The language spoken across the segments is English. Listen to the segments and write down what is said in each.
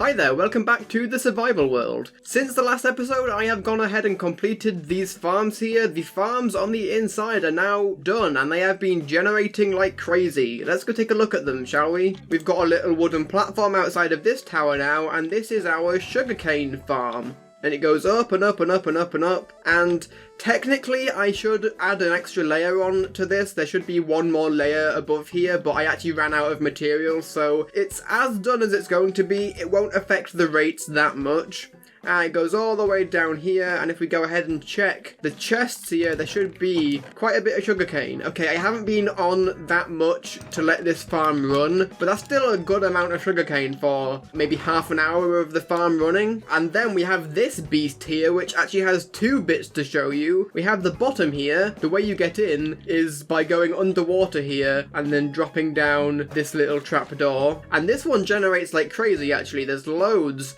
Hi there, welcome back to the survival world. Since the last episode, I have gone ahead and completed these farms here. The farms on the inside are now done, and they have been generating like crazy. Let's go take a look at them, shall we? We've got a little wooden platform outside of this tower now, and this is our sugarcane farm. And it goes up and up and up and up and up, and technically I should add an extra layer on to this. There should be one more layer above here, but I actually ran out of materials, so it's as done as it's going to be. It won't affect the rates that much. It goes all the way down here, and if we go ahead and check the chests here, there should be quite a bit of sugarcane. Okay, I haven't been on that much to let this farm run, but that's still a good amount of sugarcane for maybe half an hour of the farm running. And then we have this beast here, which actually has two bits to show you. We have the bottom here. The way you get in is by going underwater here and then dropping down this little trapdoor. And this one generates like crazy, actually. There's loads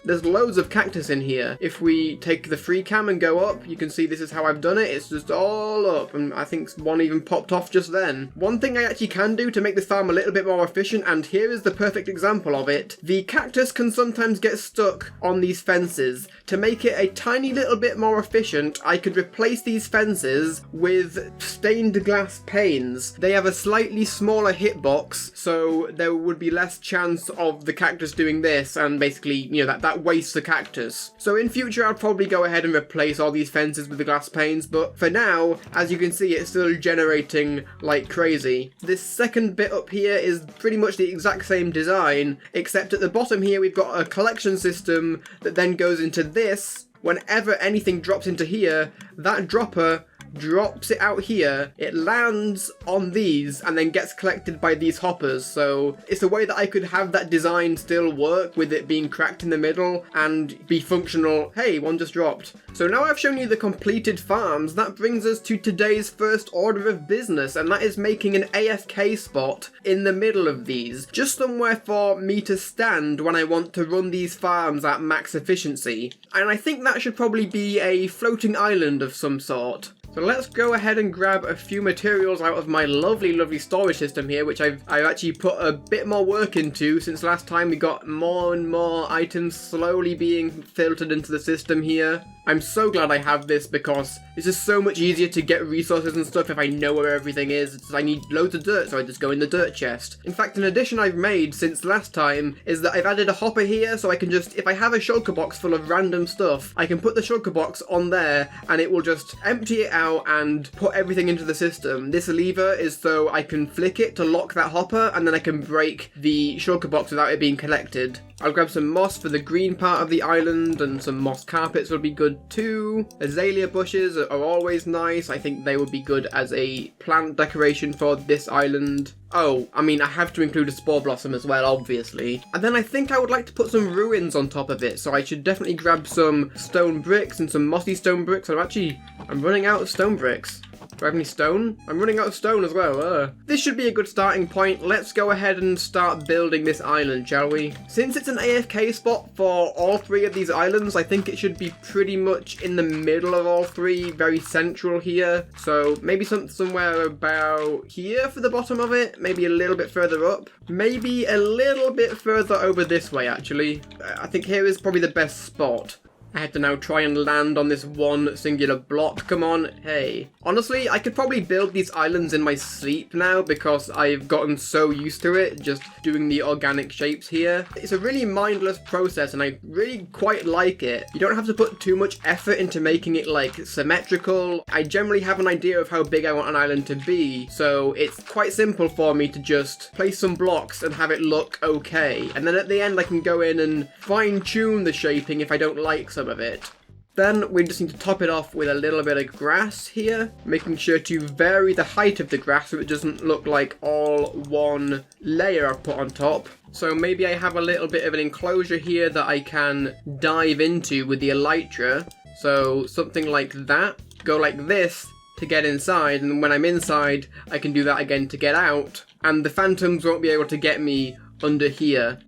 of cactus in here. If we take the free cam and go up, you can see this is how I've done it. It's just all up, and I think one even popped off just then. One thing I actually can do to make this farm a little bit more efficient, and here is the perfect example of it. The cactus can sometimes get stuck on these fences. To make it a tiny little bit more efficient, I could replace these fences with stained glass panes. They have a slightly smaller hitbox, so there would be less chance of the cactus doing this, and basically, you know, that wastes the cactus. So in future, I'll probably go ahead and replace all these fences with the glass panes, but for now, as you can see, it's still generating like crazy. This second bit up here is pretty much the exact same design, except at the bottom here, we've got a collection system that then goes into this. Whenever anything drops into here, that dropper drops it out here, it lands on these and then gets collected by these hoppers. So it's a way that I could have that design still work with it being cracked in the middle and be functional. Hey, one just dropped. So now I've shown you the completed farms, that brings us to today's first order of business, and that is making an AFK spot in the middle of these. Just somewhere for me to stand when I want to run these farms at max efficiency. And I think that should probably be a floating island of some sort. So let's go ahead and grab a few materials out of my lovely storage system here, which I've actually put a bit more work into since last time. We got more and more items slowly being filtered into the system here. I'm so glad I have this because it's just so much easier to get resources and stuff if I know where everything is. I need loads of dirt, so I just go in the dirt chest. In fact, an addition I've made since last time is that I've added a hopper here, so I can just, if I have a shulker box full of random stuff, I can put the shulker box on there and it will just empty it out and put everything into the system. This lever is so I can flick it to lock that hopper, and then I can break the shulker box without it being collected. I'll grab some moss for the green part of the island, and some moss carpets will be good too. Azalea bushes are always nice. I think they would be good as a plant decoration for this island. Oh, I mean, I have to include a spore blossom as well, obviously. And then I think I would like to put some ruins on top of it, so I should definitely grab some stone bricks and some mossy stone bricks. I'm running out of stone bricks. Do I have any stone? I'm running out of stone as well. This should be a good starting point. Let's go ahead and start building this island, shall we? Since it's an AFK spot for all three of these islands, I think it should be pretty much in the middle of all three, very central here. So maybe somewhere about here for the bottom of it, maybe a little bit further up, maybe a little bit further over this way, actually. I think here is probably the best spot. I have to now try and land on this one singular block. Come on, hey. Honestly, I could probably build these islands in my sleep now because I've gotten so used to it, just doing the organic shapes here. It's a really mindless process and I really quite like it. You don't have to put too much effort into making it like symmetrical. I generally have an idea of how big I want an island to be, so it's quite simple for me to just place some blocks and have it look okay. And then at the end I can go in and fine-tune the shaping if I don't like some of it. Then we just need to top it off with a little bit of grass here, making sure to vary the height of the grass so it doesn't look like all one layer I've put on top. So maybe I have a little bit of an enclosure here that I can dive into with the elytra. So something like that. Go like this to get inside, and when I'm inside I can do that again to get out, and the phantoms won't be able to get me under here.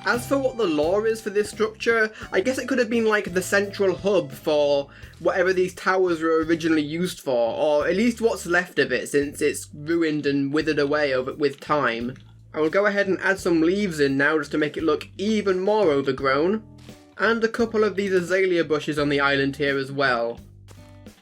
As for what the lore is for this structure, I guess it could have been like the central hub for whatever these towers were originally used for, or at least what's left of it since it's ruined and withered away with time. I will go ahead and add some leaves in now just to make it look even more overgrown, and a couple of these azalea bushes on the island here as well.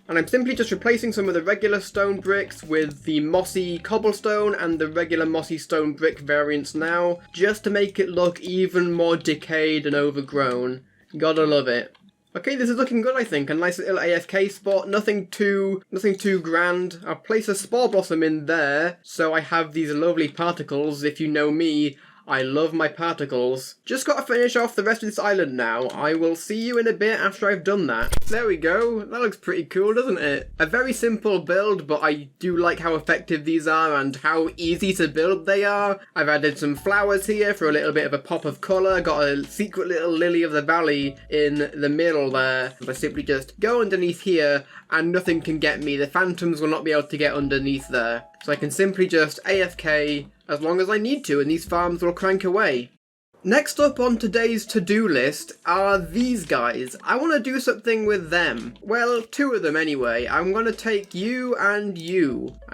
And I'm simply just replacing some of the regular stone bricks with the mossy cobblestone and the regular mossy stone brick variants now, just to make it look even more decayed and overgrown. Gotta love it. Okay, this is looking good, I think. A nice little AFK spot, nothing too grand. I'll place a spore blossom in there, so I have these lovely particles. If you know me, I love my particles. Just gotta finish off the rest of this island now. I will see you in a bit after I've done that. There we go. That looks pretty cool, doesn't it? A very simple build, but I do like how effective these are and how easy to build they are. I've added some flowers here for a little bit of a pop of colour. Got a secret little lily of the valley in the middle there. I simply just go underneath here and nothing can get me. The phantoms will not be able to get underneath there. So I can simply just AFK as long as I need to, and these farms will crank away. Next up on today's to-do list are these guys. I want to do something with them. Well, two of them anyway. I'm going to take you, and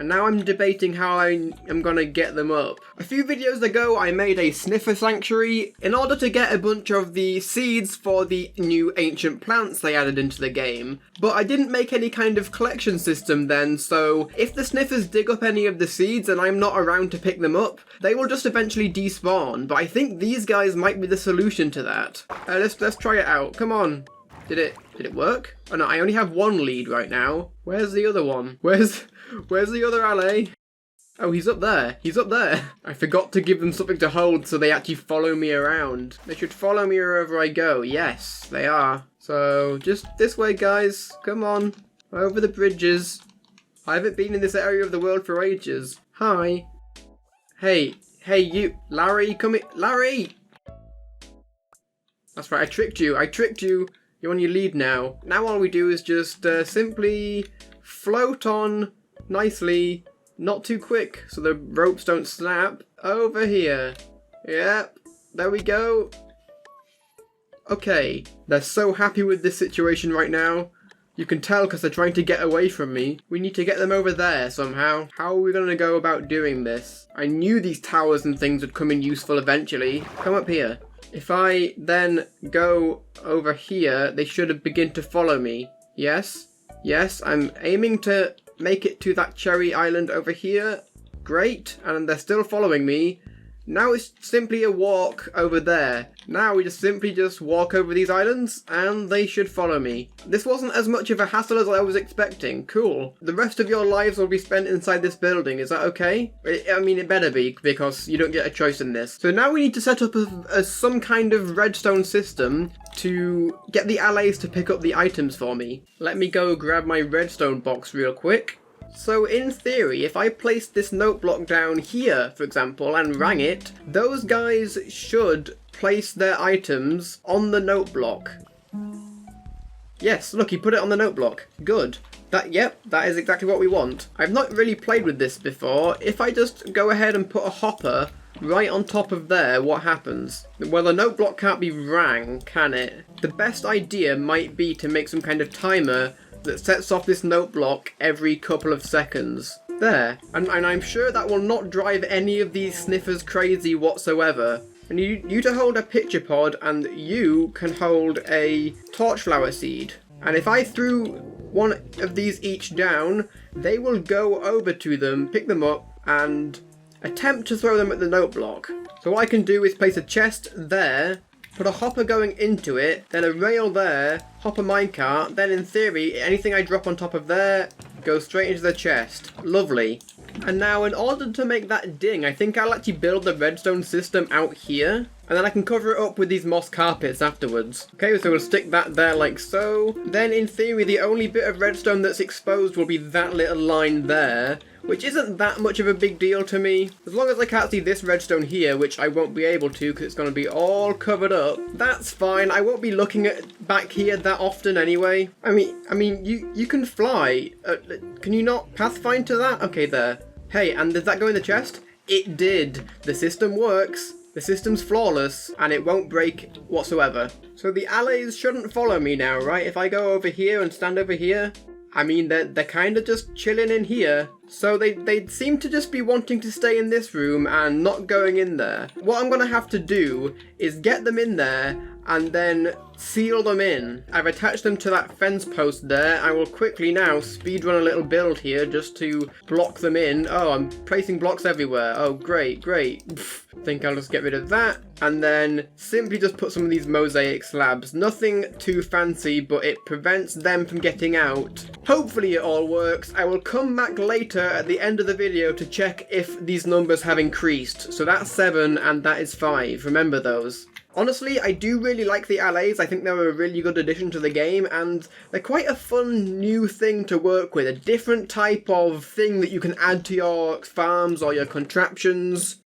now I'm debating how I am going to get them up. A few videos ago I made a Sniffer Sanctuary in order to get a bunch of the seeds for the new ancient plants they added into the game, but I didn't make any kind of collection system then, so if the Sniffers dig up any of the seeds and I'm not around to pick them up, they will just eventually despawn, but I think these guys might be the solution to that. Let's try it out. Come on. Did it work? Oh no, I only have one lead right now. Where's the other one? Where's the other alley? Oh, he's up there. He's up there. I forgot to give them something to hold so they actually follow me around. They should follow me wherever I go. Yes, they are. So, just this way, guys. Come on. Over the bridges. I haven't been in this area of the world for ages. Hi. Hey, you. Larry, come here. Larry! That's right, I tricked you. You're on your lead now. Now all we do is just simply float on nicely, not too quick, so the ropes don't snap. Over here. Yep, there we go. Okay, they're so happy with this situation right now. You can tell because they're trying to get away from me. We need to get them over there somehow. How are we going to go about doing this? I knew these towers and things would come in useful eventually. Come up here. If I then go over here, they should begin to follow me. Yes, I'm aiming to make it to that cherry island over here. Great, and they're still following me. Now it's simply a walk over there. Now we just simply walk over these islands and they should follow me. This wasn't as much of a hassle as I was expecting. Cool. The rest of your lives will be spent inside this building. Is that okay? I mean, it better be because you don't get a choice in this. So now we need to set up some kind of redstone system to get the allies to pick up the items for me. Let me go grab my redstone box real quick. So in theory, if I placed this note block down here, for example, and rang it, those guys should place their items on the note block. Yes, look, he put it on the note block. Good. That is exactly what we want. I've not really played with this before. If I just go ahead and put a hopper right on top of there, what happens? Well, the note block can't be rang, can it? The best idea might be to make some kind of timer that sets off this note block every couple of seconds. There. And I'm sure that will not drive any of these sniffers crazy whatsoever. And you to hold a pitcher pod, and you can hold a torchflower seed. And if I threw one of these each down, they will go over to them, pick them up, and attempt to throw them at the note block. So what I can do is place a chest there, put a hopper going into it, then a rail there, hopper minecart, then in theory, anything I drop on top of there goes straight into the chest. Lovely. And now in order to make that ding, I think I'll actually build the redstone system out here, and then I can cover it up with these moss carpets afterwards. Okay, so we'll stick that there like so. Then in theory, the only bit of redstone that's exposed will be that little line there, which isn't that much of a big deal to me. As long as I can't see this redstone here, which I won't be able to because it's going to be all covered up, that's fine. I won't be looking at back here that often anyway. I mean, you can fly. Can you not pathfind to that? Okay, there. Hey, and did that go in the chest? It did. The system works. The system's flawless, and it won't break whatsoever. So the allays shouldn't follow me now, right? If I go over here and stand over here, I mean, they're kind of just chilling in here. So they seem to just be wanting to stay in this room and not going in there. What I'm going to have to do is get them in there and then seal them in. I've attached them to that fence post there. I will quickly now speedrun a little build here just to block them in. Oh, I'm placing blocks everywhere. Oh, great. Think I'll just get rid of that and then simply just put some of these mosaic slabs. Nothing too fancy, but it prevents them from getting out. Hopefully it all works. I will come back later at the end of the video to check if these numbers have increased. So that's 7 and that is 5. Remember those. Honestly, I do really like the allays. I think they're a really good addition to the game, and they're quite a fun new thing to work with. A different type of thing that you can add to your farms or your contraptions.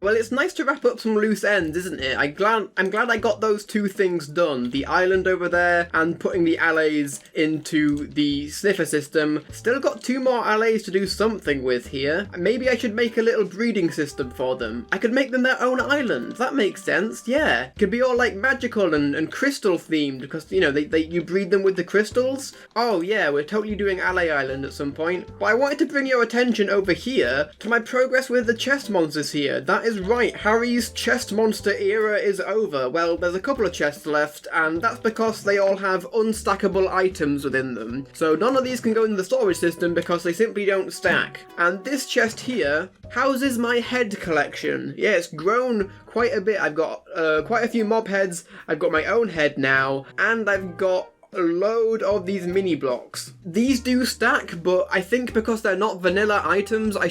Well, it's nice to wrap up some loose ends, isn't it? I'm glad I got those two things done. The island over there and putting the allays into the sniffer system. Still got 2 more allays to do something with here. Maybe I should make a little breeding system for them. I could make them their own island. That makes sense, yeah. It could be all like magical and crystal themed because, you know, you breed them with the crystals. Oh yeah, we're totally doing Allay Island at some point. But I wanted to bring your attention over here to my progress with the chest monsters here. That is right, Harry's chest monster era is over. Well, there's a couple of chests left, and that's because they all have unstackable items within them. So none of these can go into the storage system because they simply don't stack. And this chest here houses my head collection. Yeah, it's grown quite a bit. I've got quite a few mob heads, I've got my own head now, and I've got a load of these mini blocks. These do stack, but I think because they're not vanilla items, I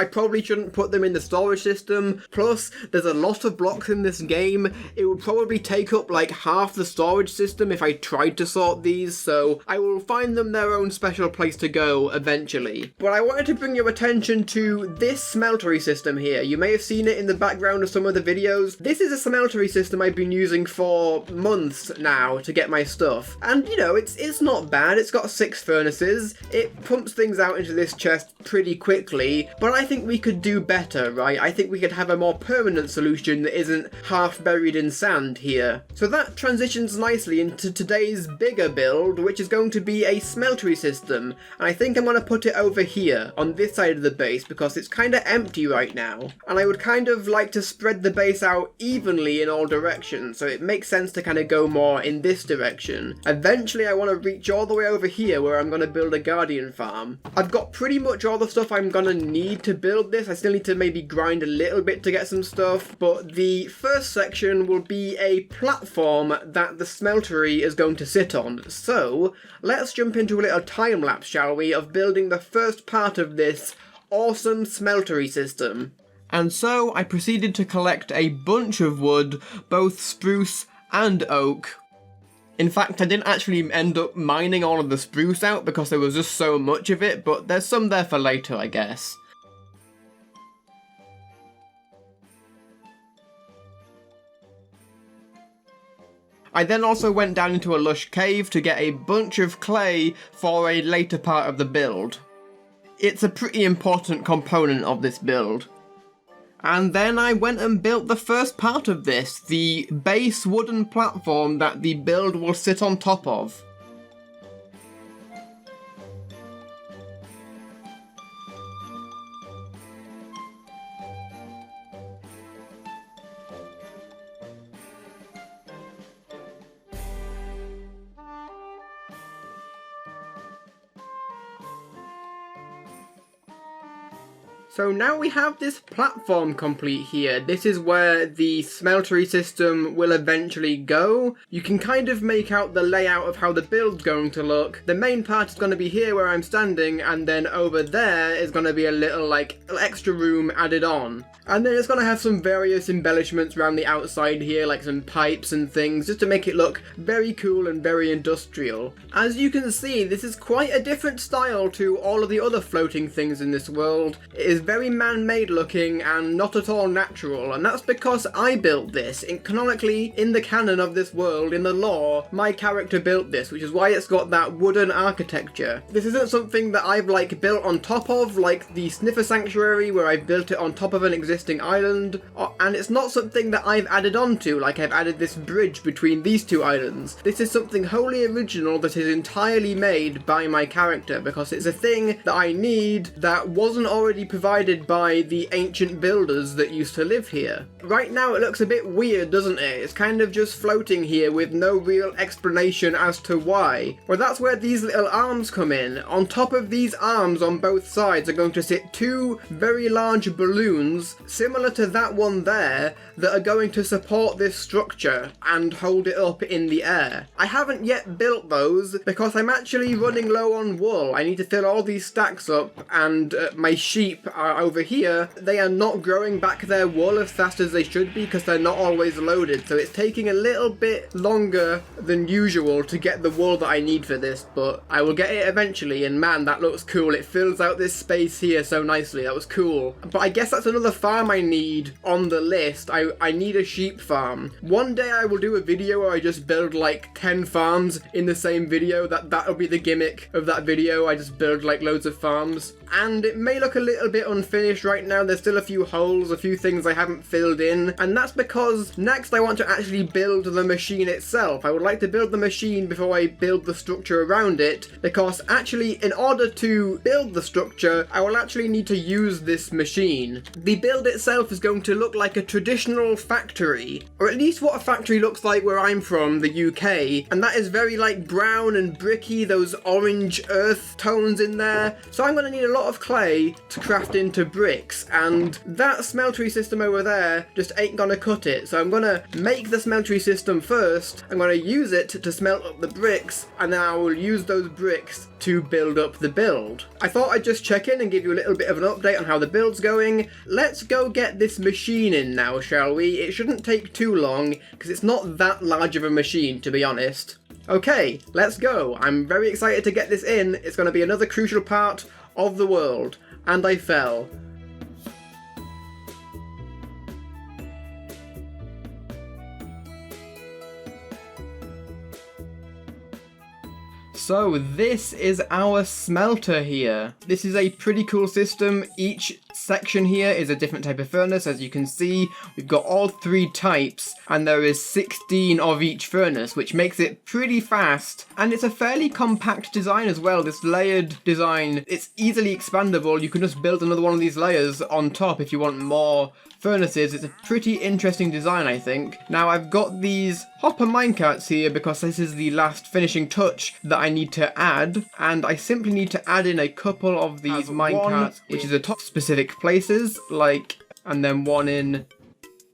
probably shouldn't put them in the storage system. Plus, there's a lot of blocks in this game. It would probably take up like half the storage system if I tried to sort these, so I will find them their own special place to go eventually. But I wanted to bring your attention to this smeltery system here. You may have seen it in the background of some of the videos. This is a smeltery system I've been using for months now to get my stuff. And, you know, it's not bad. It's got 6 furnaces. It pumps things out into this chest pretty quickly, but I think we could do better, right? I think we could have a more permanent solution that isn't half buried in sand here. So that transitions nicely into today's bigger build, which is going to be a smeltery system. And I think I'm going to put it over here on this side of the base because it's kind of empty right now. And I would kind of like to spread the base out evenly in all directions, so it makes sense to kind of go more in this direction. Eventually I want to reach all the way over here where I'm going to build a guardian farm. I've got pretty much all the stuff I'm going to need to build this. I still need to maybe grind a little bit to get some stuff, but the first section will be a platform that the smeltery is going to sit on. So let's jump into a little time lapse, shall we, of building the first part of this awesome smeltery system. And so I proceeded to collect a bunch of wood, both spruce and oak. In fact, I didn't actually end up mining all of the spruce out because there was just so much of it, but there's some there for later, I guess. I then also went down into a lush cave to get a bunch of clay for a later part of the build. It's a pretty important component of this build. And then I went and built the first part of this, the base wooden platform that the build will sit on top of. So now we have this platform complete here. This is where the smeltery system will eventually go. You can kind of make out the layout of how the build's going to look. The main part is going to be here where I'm standing, and then over there is going to be a little like extra room added on. And then it's going to have some various embellishments around the outside here, like some pipes and things, just to make it look very cool and very industrial. As you can see, this is quite a different style to all of the other floating things in this world. It is very man-made looking and not at all natural, and that's because I built this. Canonically, in the canon of this world, in the lore, my character built this, which is why it's got that wooden architecture. This isn't something that I've built on top of, like the Sniffer Sanctuary, where I built it on top of an existing island, and it's not something that I've added onto, like I've added this bridge between these two islands. This is something wholly original that is entirely made by my character, because it's a thing that I need that wasn't already provided by the ancient builders that used to live here. Right now it looks a bit weird, doesn't it? It's kind of just floating here with no real explanation as to why. Well, that's where these little arms come in. On top of these arms on both sides are going to sit two very large balloons, similar to that one there, that are going to support this structure and hold it up in the air. I haven't yet built those because I'm actually running low on wool. I need to fill all these stacks up, and my sheep are over here. They are not growing back their wool as fast as they should be because they're not always loaded, so it's taking a little bit longer than usual to get the wool that I need for this, but I will get it eventually, and man, that looks cool. It fills out this space here so nicely. That was cool. But I guess that's another farm I need on the list. I need a sheep farm. One day I will do a video where I just build like 10 farms in the same video. That'll be the gimmick of that video. I just build like loads of farms. And it may look a little bit unfinished right now. There's still a few holes, a few things I haven't filled in, and that's because next I want to actually build the machine itself. I would like to build the machine before I build the structure around it, because actually in order to build the structure, I will actually need to use this machine. The build itself is going to look like a traditional factory, or at least what a factory looks like where I'm from, the UK, and that is very like brown and bricky, those orange earth tones in there. So I'm going to need a lot of clay to craft into bricks, and that smeltery system over there just ain't gonna cut it. So I'm gonna make the smeltery system first, I'm gonna use it to smelt up the bricks, and then I will use those bricks to build up the build. I thought I'd just check in and give you a little bit of an update on how the build's going. Let's go get this machine in now, shall we? It shouldn't take too long, because it's not that large of a machine, to be honest. Okay, let's go. I'm very excited to get this in. It's going to be another crucial part of the world. And I fell. So this is our smelter here. This is a pretty cool system. Each section here is a different type of furnace. As you can see, we've got all 3 types, and there is 16 of each furnace, which makes it pretty fast. And it's a fairly compact design as well. This layered design, it's easily expandable. You can just build another one of these layers on top if you want more furnaces. It's a pretty interesting design, I think. Now I've got these hopper minecarts here because this is the last finishing touch that I need to add, and I simply need to add in a couple of these minecarts, which is the top specific places, like, and then one in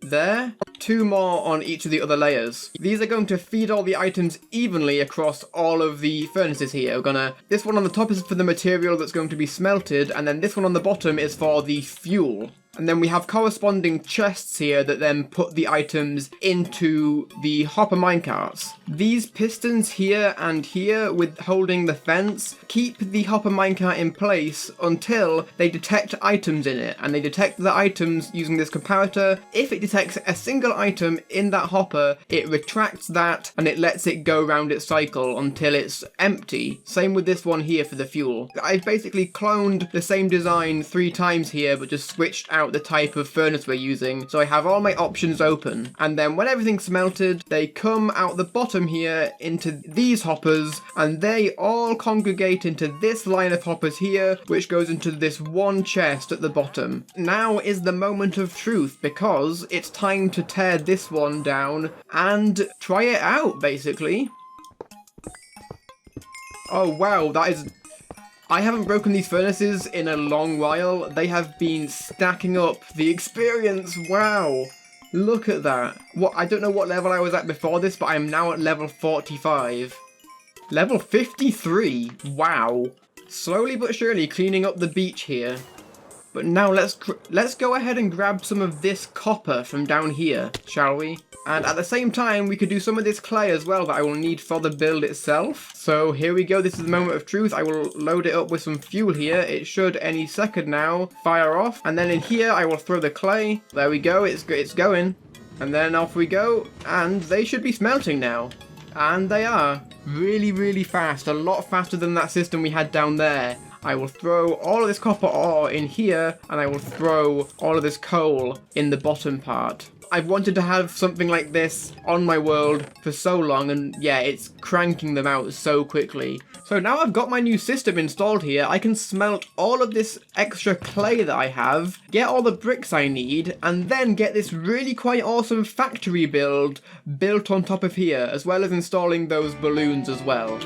there. 2 more on each of the other layers. These are going to feed all the items evenly across all of the furnaces here. This one on the top is for the material that's going to be smelted, and then this one on the bottom is for the fuel. And then we have corresponding chests here that then put the items into the hopper minecarts. These pistons here and here with holding the fence keep the hopper minecart in place until they detect items in it. And they detect the items using this comparator. If it detects a single item in that hopper, it retracts that and it lets it go around its cycle until it's empty. Same with this one here for the fuel. I've basically cloned the same design 3 times here, but just switched out the type of furnace we're using, so I have all my options open. And then when everything's smelted, they come out the bottom here into these hoppers, and they all congregate into this line of hoppers here, which goes into this one chest at the bottom. Now is the moment of truth, because it's time to tear this one down and try it out, basically. Oh wow, that is... I haven't broken these furnaces in a long while. They have been stacking up the experience. Wow. Look at that. I don't know what level I was at before this, but I am now at level 45. Level 53. Wow. Slowly but surely cleaning up the beach here. But now let's go ahead and grab some of this copper from down here, shall we? And at the same time, we could do some of this clay as well that I will need for the build itself. So here we go, this is the moment of truth. I will load it up with some fuel here. It should any second now fire off. And then in here, I will throw the clay. There we go, it's going. And then off we go, and they should be smelting now. And they are. Really, really fast. A lot faster than that system we had down there. I will throw all of this copper ore in here, and I will throw all of this coal in the bottom part. I've wanted to have something like this on my world for so long, and yeah, it's cranking them out so quickly. So now I've got my new system installed here, I can smelt all of this extra clay that I have, get all the bricks I need, and then get this really quite awesome factory built on top of here, as well as installing those balloons as well.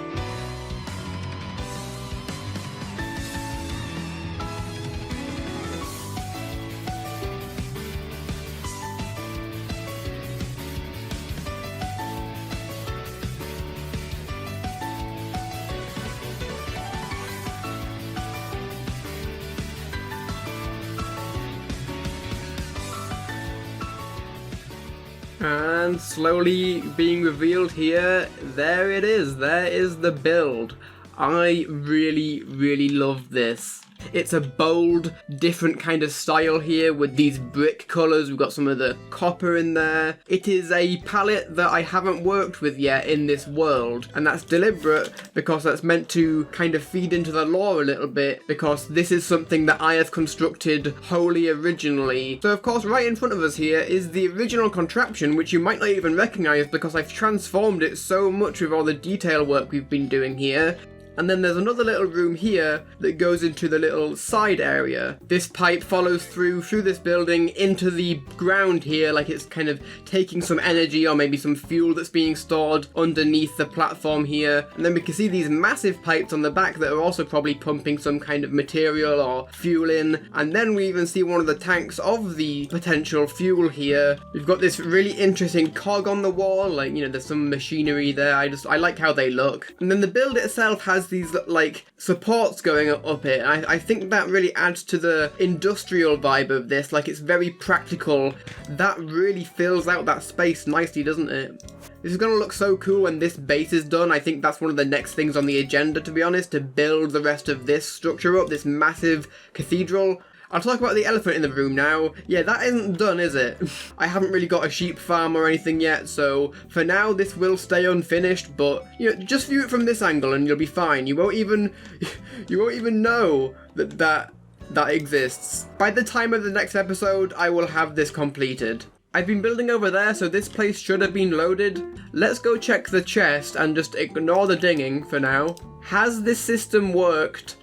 And slowly being revealed here, there it is, there is the build. I really, really love this. It's a bold, different kind of style here with these brick colours. We've got some of the copper in there. It is a palette that I haven't worked with yet in this world, and that's deliberate because that's meant to kind of feed into the lore a little bit, because this is something that I have constructed wholly originally. So of course right in front of us here is the original contraption, which you might not even recognise because I've transformed it so much with all the detail work we've been doing here. And then there's another little room here that goes into the little side area. This pipe follows through this building into the ground here, like it's kind of taking some energy or maybe some fuel that's being stored underneath the platform here. And then we can see these massive pipes on the back that are also probably pumping some kind of material or fuel in. And then we even see one of the tanks of the potential fuel here. We've got this really interesting cog on the wall, like, you know, there's some machinery there. I like how they look. And then the build itself has these like supports going up it. I think that really adds to the industrial vibe of this. Like, it's very practical. That really fills out that space nicely, doesn't it? This is going to look so cool when this base is done. I think that's one of the next things on the agenda, to be honest, to build the rest of this structure up, this massive cathedral. I'll talk about the elephant in the room now. Yeah, that isn't done, is it? I haven't really got a sheep farm or anything yet, so for now this will stay unfinished, but you know, just view it from this angle and you'll be fine. You won't even know that exists. By the time of the next episode, I will have this completed. I've been building over there, so this place should have been loaded. Let's go check the chest and just ignore the dinging for now. Has this system worked?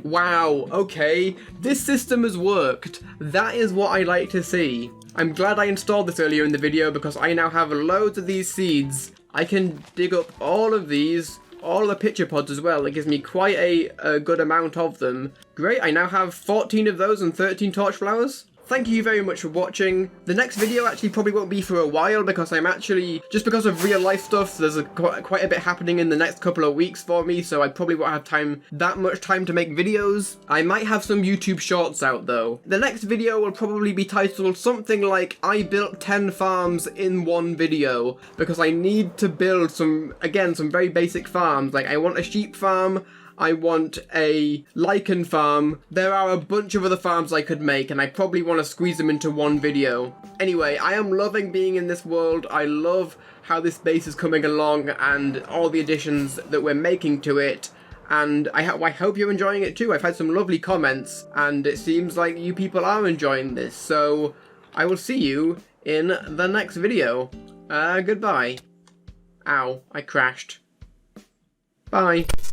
Wow, okay, this system has worked. That is what I like to see. I'm glad I installed this earlier in the video because I now have loads of these seeds. I can dig up all of these, all the pitcher pods as well. It gives me quite a good amount of them. Great, I now have 14 of those and 13 torch flowers. Thank you very much for watching. The next video actually probably won't be for a while because I'm actually, just because of real life stuff, there's quite a bit happening in the next couple of weeks for me, so I probably won't have that much time to make videos. I might have some YouTube shorts out though. The next video will probably be titled something like I built 10 farms in one video, because I need to build some very basic farms. Like, I want a sheep farm, I want a lichen farm. There are a bunch of other farms I could make, and I probably want to squeeze them into one video. Anyway, I am loving being in this world. I love how this base is coming along and all the additions that we're making to it. And I hope you're enjoying it too. I've had some lovely comments, and it seems like you people are enjoying this. So I will see you in the next video. Goodbye. Ow, I crashed. Bye.